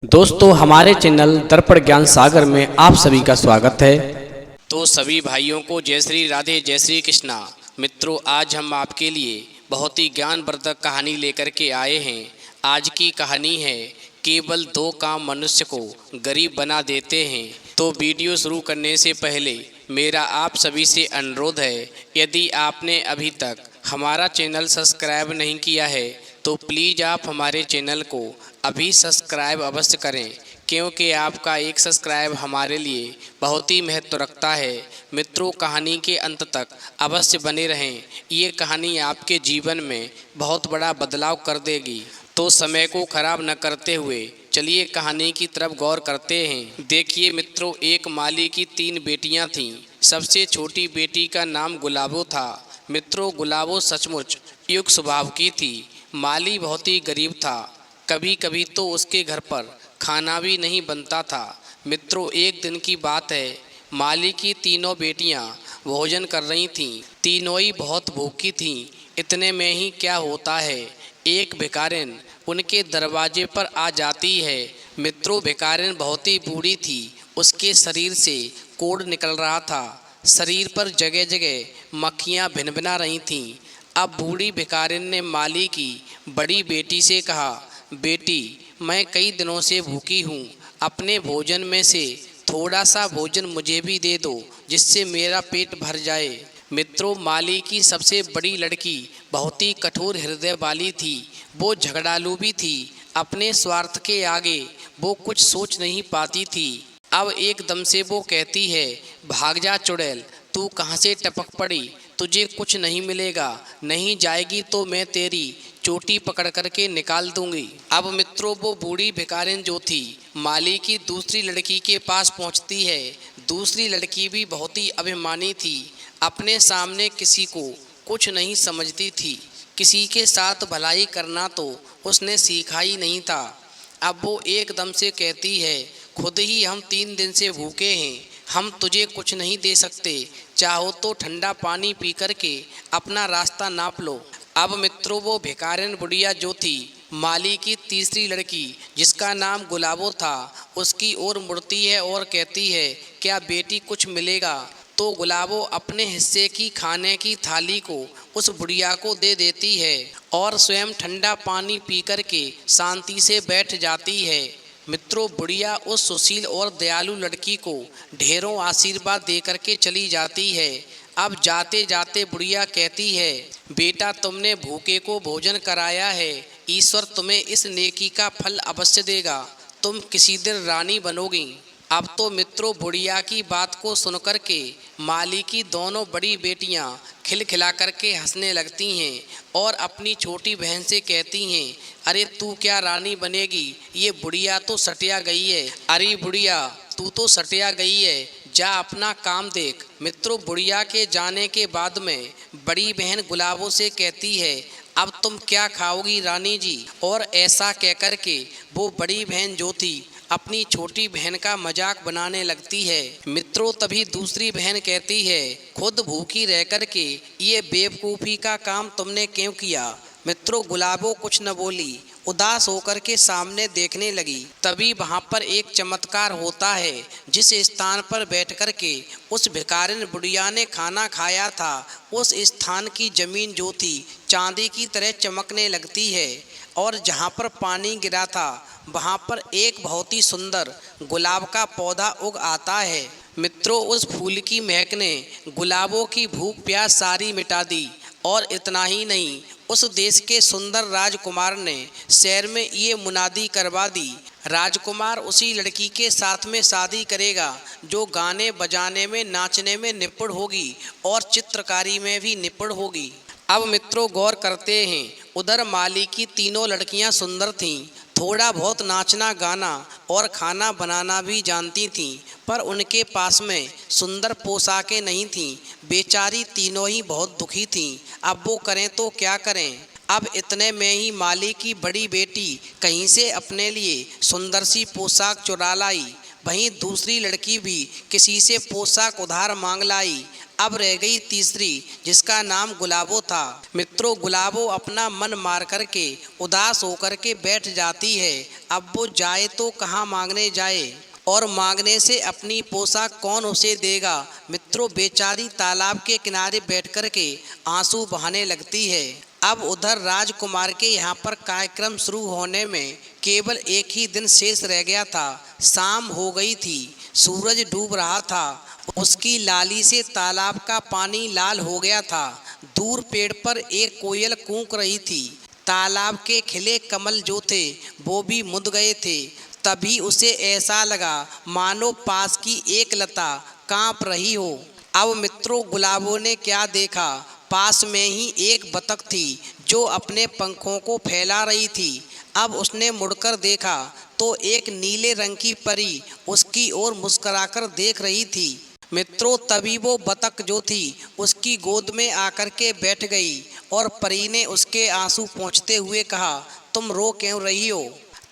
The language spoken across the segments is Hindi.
दोस्तों हमारे चैनल दर्पण ज्ञान सागर में आप सभी का स्वागत है। तो सभी भाइयों को जय श्री राधे जय श्री कृष्णा। मित्रों, आज हम आपके लिए बहुत ही ज्ञानवर्धक कहानी लेकर के आए हैं। आज की कहानी है केवल दो काम मनुष्य को गरीब बना देते हैं। तो वीडियो शुरू करने से पहले मेरा आप सभी से अनुरोध है, यदि आपने अभी तक हमारा चैनल सब्सक्राइब नहीं किया है तो प्लीज़ आप हमारे चैनल को अभी सब्सक्राइब अवश्य करें, क्योंकि आपका एक सब्सक्राइब हमारे लिए बहुत ही महत्व रखता है। मित्रों, कहानी के अंत तक अवश्य बने रहें। ये कहानी आपके जीवन में बहुत बड़ा बदलाव कर देगी। तो समय को खराब न करते हुए चलिए कहानी की तरफ गौर करते हैं। देखिए मित्रों, एक माली की 3 बेटियां थीं। सबसे छोटी बेटी का नाम गुलाबो था। मित्रों, गुलाबो सचमुच युग स्वभाव की थी। माली बहुत ही गरीब था। कभी कभी तो उसके घर पर खाना भी नहीं बनता था। मित्रों, एक दिन की बात है, माली की तीनों बेटियां भोजन कर रही थीं। तीनों ही बहुत भूखी थीं। इतने में ही क्या होता है, एक भिखारिन उनके दरवाजे पर आ जाती है। मित्रों, भिखारिन बहुत ही बूढ़ी थी। उसके शरीर से कोढ़ निकल रहा था। शरीर पर जगह जगह मक्खियां भिनभिना रही थीं। अब बूढ़ी भिखारिन ने माली की बड़ी बेटी से कहा, बेटी, मैं कई दिनों से भूखी हूँ। अपने भोजन में से थोड़ा सा भोजन मुझे भी दे दो, जिससे मेरा पेट भर जाए। मित्रों, माली की सबसे बड़ी लड़की बहुत ही कठोर हृदय वाली थी। वो झगड़ालू भी थी। अपने स्वार्थ के आगे वो कुछ सोच नहीं पाती थी। अब एकदम से वो कहती है, भाग जा चुड़ैल, तू कहाँ से टपक पड़ी? तुझे कुछ नहीं मिलेगा। नहीं जाएगी तो मैं तेरी चोटी पकड़ करके निकाल दूंगी। अब मित्रों, वो बूढ़ी भिखारिन जो थी माली की दूसरी लड़की के पास पहुंचती है। दूसरी लड़की भी बहुत ही अभिमानी थी। अपने सामने किसी को कुछ नहीं समझती थी। किसी के साथ भलाई करना तो उसने सीखा ही नहीं था। अब वो एकदम से कहती है, खुद ही हम 3 दिन से भूखे हैं। हम तुझे कुछ नहीं दे सकते। चाहो तो ठंडा पानी पी करके अपना रास्ता नाप लो। अब मित्रों, वो भिखारिन बुढ़िया जो थी माली की तीसरी लड़की, जिसका नाम गुलाबो था, उसकी ओर मुड़ती है और कहती है, क्या बेटी कुछ मिलेगा? तो गुलाबो अपने हिस्से की खाने की थाली को उस बुढ़िया को दे देती है और स्वयं ठंडा पानी पी करके शांति से बैठ जाती है। मित्रों, बुढ़िया उस सुशील और दयालु लड़की को ढेरों आशीर्वाद दे करके चली जाती है। अब जाते जाते बुढ़िया कहती है, बेटा, तुमने भूखे को भोजन कराया है। ईश्वर तुम्हें इस नेकी का फल अवश्य देगा। तुम किसी दिन रानी बनोगी। अब तो मित्रों, बुढ़िया की बात को सुनकर के माली की दोनों बड़ी बेटियां खिलखिला करके हंसने लगती हैं और अपनी छोटी बहन से कहती हैं, अरे तू क्या रानी बनेगी? ये बुढ़िया तो सटिया गई है। अरे बुढ़िया, तू तो सटिया गई है, जा अपना काम देख। मित्रों, बुढ़िया के जाने के बाद में बड़ी बहन गुलाबो से कहती है, अब तुम क्या खाओगी रानी जी? और ऐसा कहकर के वो बड़ी बहन जो थी अपनी छोटी बहन का मजाक बनाने लगती है। मित्रों, तभी दूसरी बहन कहती है, खुद भूखी रह कर के ये बेवकूफ़ी का काम तुमने क्यों किया? मित्रों, गुलाबो कुछ न बोली, उदास होकर के सामने देखने लगी। तभी वहाँ पर एक चमत्कार होता है। जिस स्थान पर बैठ कर के उस भिखारिन बुढ़िया ने खाना खाया था, उस स्थान की जमीन जो थी चांदी की तरह चमकने लगती है और जहाँ पर पानी गिरा था वहाँ पर एक बहुत ही सुंदर गुलाब का पौधा उग आता है। मित्रों, उस फूल की महक ने गुलाबों की भूख प्यास सारी मिटा दी। और इतना ही नहीं, उस देश के सुंदर राजकुमार ने शहर में ये मुनादी करवा दी, राजकुमार उसी लड़की के साथ में शादी करेगा जो गाने बजाने में, नाचने में निपुण होगी और चित्रकारी में भी निपुण होगी। अब मित्रों, गौर करते हैं, उधर माली की तीनों लड़कियां सुंदर थीं, थोड़ा बहुत नाचना गाना और खाना बनाना भी जानती थीं, पर उनके पास में सुंदर पोशाकें नहीं थीं। बेचारी तीनों ही बहुत दुखी थीं। अब वो करें तो क्या करें? अब इतने में ही माली की बड़ी बेटी कहीं से अपने लिए सुंदर सी पोशाक चुरा लाई। वहीं दूसरी लड़की भी किसी से पोशाक उधार मांग लाई। अब रह गई तीसरी, जिसका नाम गुलाबो था। मित्रों, गुलाबो अपना मन मार करके उदास होकर के बैठ जाती है। अब वो जाए तो कहाँ मांगने जाए, और मांगने से अपनी पोशाक कौन उसे देगा। मित्रों, बेचारी तालाब के किनारे बैठ कर के आंसू बहाने लगती है। अब उधर राजकुमार के यहाँ पर कार्यक्रम शुरू होने में केवल एक ही दिन शेष रह गया था। शाम हो गई थी, सूरज डूब रहा था। उसकी लाली से तालाब का पानी लाल हो गया था। दूर पेड़ पर एक कोयल कूक रही थी। तालाब के खिले कमल जो थे वो भी मुद गए थे। तभी उसे ऐसा लगा मानो पास की एक लता कांप रही हो। अब मित्रों, गुलाबो ने क्या देखा, पास में ही एक बतख थी जो अपने पंखों को फैला रही थी। अब उसने मुड़कर देखा तो एक नीले रंग की परी उसकी ओर मुस्कुराकर देख रही थी। मित्रों, तभी वो बतख जो थी उसकी गोद में आकर के बैठ गई और परी ने उसके आंसू पोंछते हुए कहा, तुम रो क्यों रही हो।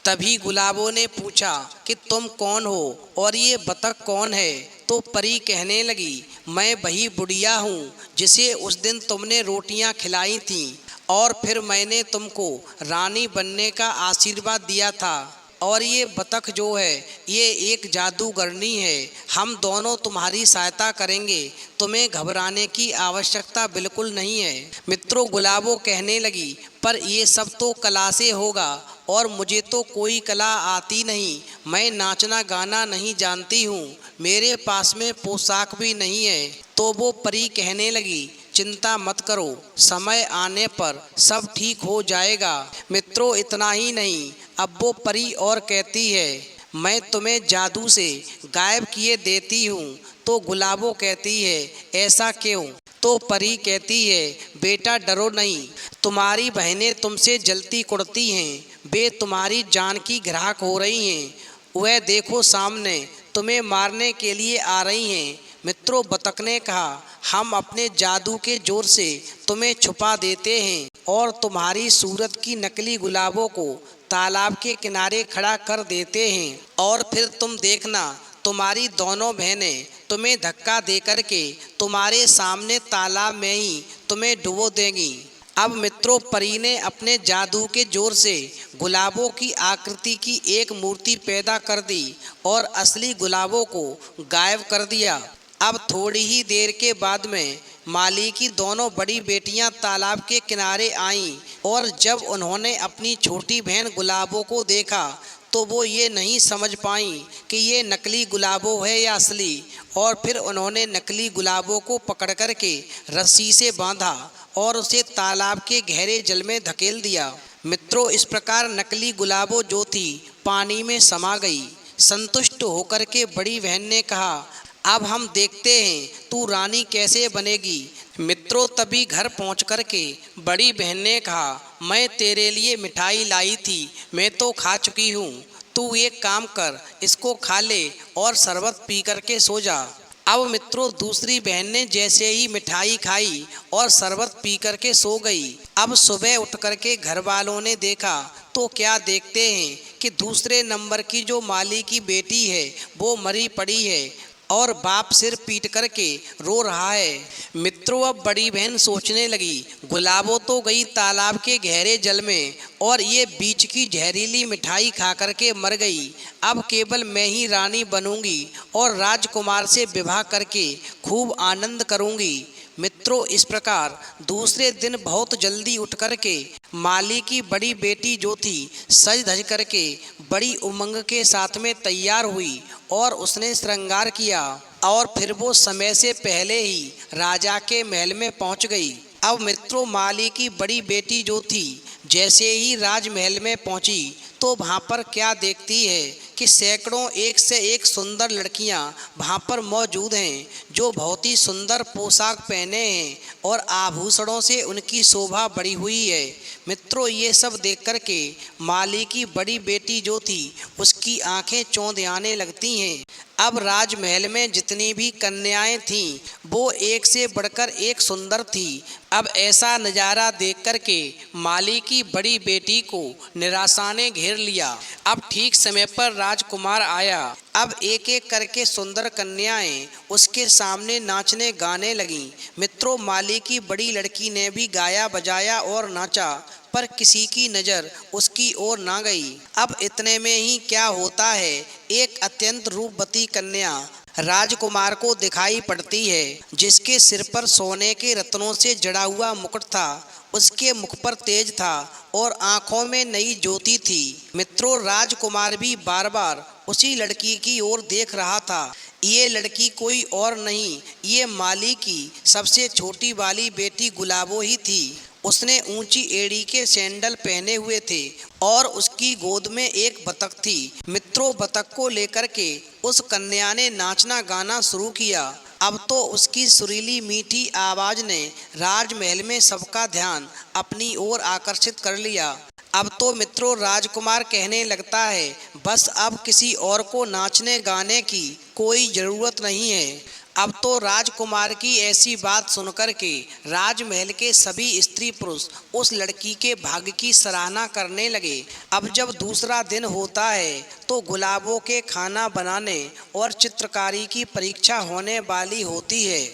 तभी गुलाबो ने पूछा कि तुम कौन हो और ये बतख कौन है। तो परी कहने लगी, मैं वही बुढ़िया हूँ जिसे उस दिन तुमने रोटियाँ खिलाई थीं और फिर मैंने तुमको रानी बनने का आशीर्वाद दिया था। और ये बतख जो है ये एक जादूगरनी है। हम दोनों तुम्हारी सहायता करेंगे, तुम्हें घबराने की आवश्यकता बिल्कुल नहीं है। मित्रों, गुलाबो कहने लगी, पर ये सब तो कला से होगा और मुझे तो कोई कला आती नहीं। मैं नाचना गाना नहीं जानती हूँ, मेरे पास में पोशाक भी नहीं है। तो वो परी कहने लगी, चिंता मत करो, समय आने पर सब ठीक हो जाएगा। मित्रों, इतना ही नहीं, अब वो परी और कहती है, मैं तुम्हें जादू से गायब किए देती हूँ। तो गुलाबो कहती है, ऐसा क्यों। तो परी कहती है, बेटा डरो नहीं, तुम्हारी बहनें तुमसे जलती कुड़ती हैं, वे तुम्हारी जान की ग्राहक हो रही हैं। वह देखो सामने तुम्हें मारने के लिए आ रही हैं। मित्रों, बतख ने कहा, हम अपने जादू के जोर से तुम्हें छुपा देते हैं और तुम्हारी सूरत की नकली गुलाबों को तालाब के किनारे खड़ा कर देते हैं, और फिर तुम देखना तुम्हारी दोनों बहनें तुम्हें धक्का दे करके तुम्हारे सामने तालाब में ही तुम्हें डुबो देंगी। अब मित्रों, परी ने अपने जादू के जोर से गुलाबों की आकृति की एक मूर्ति पैदा कर दी और असली गुलाबों को गायब कर दिया। अब थोड़ी ही देर के बाद में माली की दोनों बड़ी बेटियां तालाब के किनारे आईं, और जब उन्होंने अपनी छोटी बहन गुलाबों को देखा तो वो ये नहीं समझ पाईं कि ये नकली गुलाबो है या असली। और फिर उन्होंने नकली गुलाबों को पकड़ कर के रस्सी से बांधा और उसे तालाब के गहरे जल में धकेल दिया। मित्रों, इस प्रकार नकली गुलाबो जो थी पानी में समा गई। संतुष्ट होकर के बड़ी बहन ने कहा, अब हम देखते हैं तू रानी कैसे बनेगी। मित्रों, तभी घर पहुंच कर के बड़ी बहन ने कहा, मैं तेरे लिए मिठाई लाई थी, मैं तो खा चुकी हूँ। तू एक काम कर, इसको खा ले और शरबत पी कर के सो जा। अब मित्रों, दूसरी बहन ने जैसे ही मिठाई खाई और शरबत पी कर के सो गई। अब सुबह उठ कर के घर वालों ने देखा तो क्या देखते हैं कि दूसरे नंबर की जो माली की बेटी है वो मरी पड़ी है और बाप सिर पीट करके रो रहा है। मित्रों, अब बड़ी बहन सोचने लगी, गुलाबो तो गई तालाब के गहरे जल में और ये बीच की जहरीली मिठाई खा करके मर गई। अब केवल मैं ही रानी बनूंगी और राजकुमार से विवाह करके खूब आनंद करूंगी। मित्रों, इस प्रकार दूसरे दिन बहुत जल्दी उठ करके माली की बड़ी बेटी जो थी सज धज करके बड़ी उमंग के साथ में तैयार हुई और उसने श्रृंगार किया और फिर वो समय से पहले ही राजा के महल में पहुंच गई। अब मित्रों, माली की बड़ी बेटी जो थी जैसे ही राजमहल में पहुंची तो वहाँ पर क्या देखती है कि सैकड़ों एक से एक सुंदर लड़कियाँ वहाँ पर मौजूद हैं जो बहुत ही सुंदर पोशाक पहने हैं और आभूषणों से उनकी शोभा बढ़ी हुई है। मित्रों, ये सब देख कर के माली की बड़ी बेटी जो थी उसकी आंखें चौंध आने लगती हैं। अब राजमहल में जितनी भी कन्याएं थीं वो एक से बढ़कर एक सुंदर थी। अब ऐसा नज़ारा देख कर के माली की बड़ी बेटी को निराशा ने घेर लिया। अब ठीक समय पर राजकुमार आया। अब एक एक करके सुंदर कन्याएं उसके सामने नाचने गाने लगीं। मित्रों, माली की बड़ी लड़की ने भी गाया बजाया और नाचा, पर किसी की नज़र उसकी ओर ना गई। अब इतने में ही क्या होता है, एक अत्यंत रूपवती कन्या राजकुमार को दिखाई पड़ती है, जिसके सिर पर सोने के रत्नों से जड़ा हुआ मुकुट था। उसके मुख पर तेज था और आंखों में नई ज्योति थी। मित्रों, राजकुमार भी बार बार उसी लड़की की ओर देख रहा था। ये लड़की कोई और नहीं, ये माली की सबसे छोटी वाली बेटी गुलाबो ही थी। उसने ऊंची एड़ी के सैंडल पहने हुए थे और उसकी गोद में एक बतख थी। मित्रों, बतख को लेकर के उस कन्या ने नाचना गाना शुरू किया। अब तो उसकी सुरीली मीठी आवाज ने राजमहल में सबका ध्यान अपनी ओर आकर्षित कर लिया। अब तो मित्रों, राजकुमार कहने लगता है, बस अब किसी और को नाचने गाने की कोई ज़रूरत नहीं है। अब तो राजकुमार की ऐसी बात सुनकर के राजमहल के सभी स्त्री पुरुष उस लड़की के भाग्य की सराहना करने लगे। अब जब दूसरा दिन होता है तो गुलाबों के खाना बनाने और चित्रकारी की परीक्षा होने वाली होती है।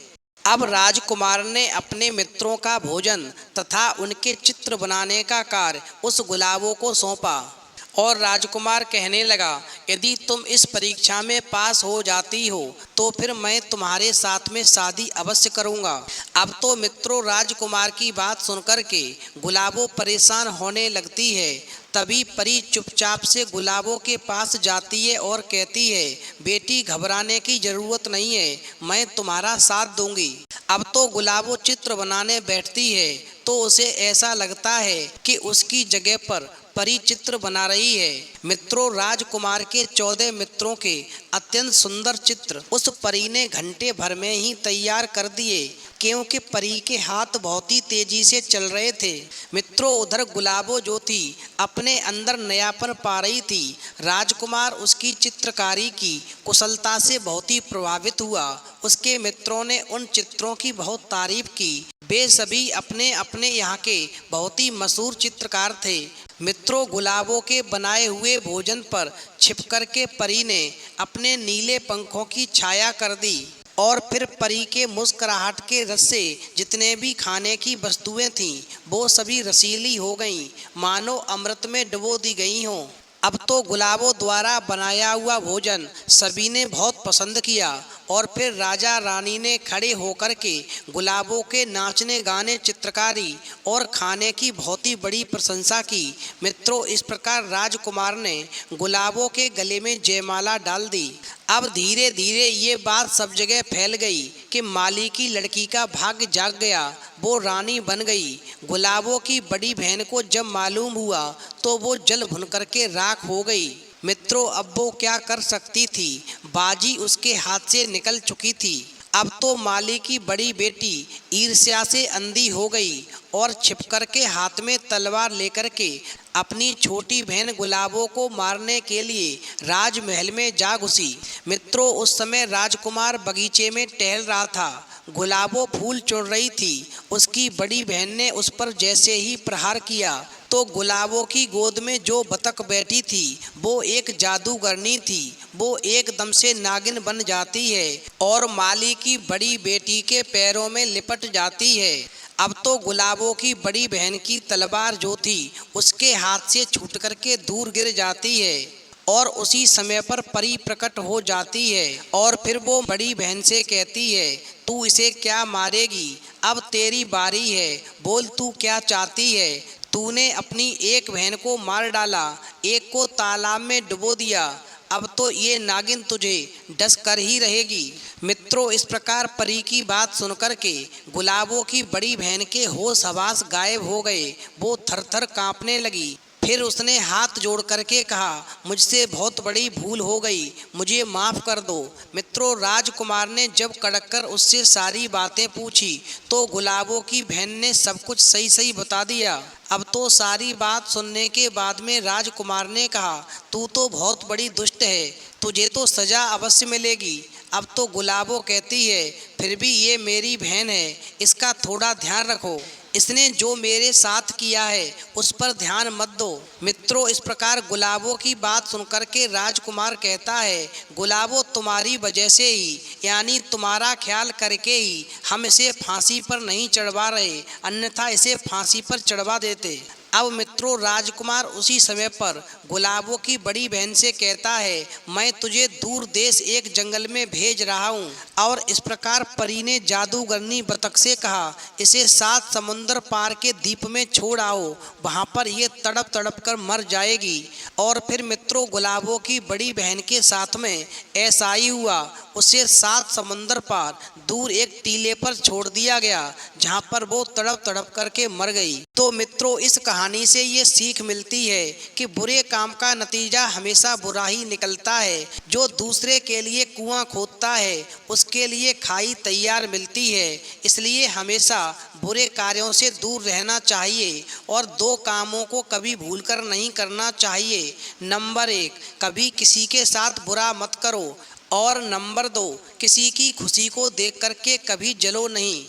अब राजकुमार ने अपने मित्रों का भोजन तथा उनके चित्र बनाने का कार्य उस गुलाबों को सौंपा और राजकुमार कहने लगा, यदि तुम इस परीक्षा में पास हो जाती हो तो फिर मैं तुम्हारे साथ में शादी अवश्य करूंगा। अब तो मित्रों, राजकुमार की बात सुनकर के गुलाबो परेशान होने लगती है। तभी परी चुपचाप से गुलाबों के पास जाती है और कहती है, बेटी घबराने की ज़रूरत नहीं है, मैं तुम्हारा साथ दूंगी। अब तो गुलाबो चित्र बनाने बैठती है तो उसे ऐसा लगता है कि उसकी जगह पर परी चित्र बना रही है। मित्रों, राजकुमार के 14 मित्रों के अत्यंत सुंदर चित्र उस परी ने घंटे भर में ही तैयार कर दिए, क्योंकि परी के हाथ बहुत ही तेजी से चल रहे थे। मित्रों, उधर गुलाबो जो थी अपने अंदर नयापन पा रही थी। राजकुमार उसकी चित्रकारी की कुशलता से बहुत ही प्रभावित हुआ। उसके मित्रों ने उन चित्रों की बहुत तारीफ की। वे सभी अपने अपने यहाँ के बहुत ही मशहूर चित्रकार थे। मित्रों, गुलाबों के बनाए हुए भोजन पर छिपकर के परी ने अपने नीले पंखों की छाया कर दी और फिर परी के मुस्कुराहट के रस से जितने भी खाने की वस्तुएं थीं वो सभी रसीली हो गईं, मानो अमृत में डुबो दी गई हों। अब तो गुलाबों द्वारा बनाया हुआ भोजन सभी ने बहुत पसंद किया और फिर राजा रानी ने खड़े होकर के गुलाबों के नाचने गाने, चित्रकारी और खाने की बहुत ही बड़ी प्रशंसा की। मित्रों, इस प्रकार राजकुमार ने गुलाबों के गले में जयमाला डाल दी। अब धीरे धीरे ये बात सब जगह फैल गई कि माली की लड़की का भाग्य जाग गया, वो रानी बन गई। गुलाबों की बड़ी बहन को जब मालूम हुआ तो वो जल भुन करके राख हो गई। मित्रों, अब वो क्या कर सकती थी, बाजी उसके हाथ से निकल चुकी थी। अब तो माली की बड़ी बेटी ईर्ष्या से अंधी हो गई और छिपकर के हाथ में तलवार लेकर के अपनी छोटी बहन गुलाबों को मारने के लिए राजमहल में जा घुसी। मित्रों, उस समय राजकुमार बगीचे में टहल रहा था। गुलाबो फूल चुन रही थी। उसकी बड़ी बहन ने उस पर जैसे ही प्रहार किया तो गुलाबों की गोद में जो बतख बैठी थी वो एक जादूगरनी थी। वो एकदम से नागिन बन जाती है और माली की बड़ी बेटी के पैरों में लिपट जाती है। अब तो गुलाबों की बड़ी बहन की तलवार जो थी उसके हाथ से छूट करके दूर गिर जाती है और उसी समय पर परी प्रकट हो जाती है और फिर वो बड़ी बहन से कहती है, तू इसे क्या मारेगी, अब तेरी बारी है, बोल तू क्या चाहती है। तूने अपनी एक बहन को मार डाला, एक को तालाब में डुबो दिया, अब तो ये नागिन तुझे डस कर ही रहेगी। मित्रों, इस प्रकार परी की बात सुनकर के गुलाबों की बड़ी बहन के होश हवास गायब हो गए। वो थर थर कांपने लगी। फिर उसने हाथ जोड़ करके कहा, मुझसे बहुत बड़ी भूल हो गई, मुझे माफ़ कर दो। मित्रों, राजकुमार ने जब कड़क कर उससे सारी बातें पूछी तो गुलाबों की बहन ने सब कुछ सही सही बता दिया। अब तो सारी बात सुनने के बाद में राजकुमार ने कहा, तू तो बहुत बड़ी दुष्ट है, तुझे तो सज़ा अवश्य मिलेगी। अब तो गुलाबो कहती है, फिर भी ये मेरी बहन है, इसका थोड़ा ध्यान रखो, इसने जो मेरे साथ किया है उस पर ध्यान मत दो। मित्रों, इस प्रकार गुलाबों की बात सुनकर के राजकुमार कहता है, गुलाबो, तुम्हारी वजह से ही, यानी तुम्हारा ख्याल करके ही हम इसे फांसी पर नहीं चढ़वा रहे, अन्यथा इसे फांसी पर चढ़वा देते। अब मित्रों, राजकुमार उसी समय पर गुलाबों की बड़ी बहन से कहता है, मैं तुझे दूर देश एक जंगल में भेज रहा हूँ। और इस प्रकार परी ने जादूगरनी बतख से कहा, इसे 7 समुंदर पार के द्वीप में छोड़ आओ, वहाँ पर ये तड़प तड़प कर मर जाएगी। और फिर मित्रों, गुलाबों की बड़ी बहन के साथ में ऐसा ही हुआ, उसे 7 समुंदर पार दूर एक टीले पर छोड़ दिया गया, जहाँ पर वो तड़प तड़प करके मर गई। तो मित्रों, इस कहानी से ये सीख मिलती है कि बुरे काम का नतीजा हमेशा बुरा ही निकलता है। जो दूसरे के लिए कुआं खोदता है उसके लिए खाई तैयार मिलती है। इसलिए हमेशा बुरे कार्यों से दूर रहना चाहिए और 2 कामों को कभी भूलकर नहीं करना चाहिए। नंबर 1, कभी किसी के साथ बुरा मत करो, और नंबर 2, किसी की खुशी को देख करके कभी जलो नहीं।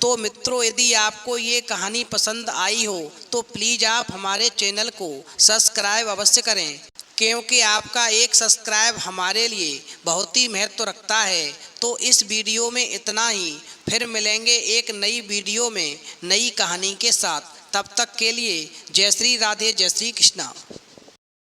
तो मित्रों, यदि आपको ये कहानी पसंद आई हो तो प्लीज़ आप हमारे चैनल को सब्सक्राइब अवश्य करें, क्योंकि आपका एक सब्सक्राइब हमारे लिए बहुत ही महत्व रखता है। तो इस वीडियो में इतना ही, फिर मिलेंगे एक नई वीडियो में नई कहानी के साथ। तब तक के लिए जय श्री राधे, जय श्री कृष्णा।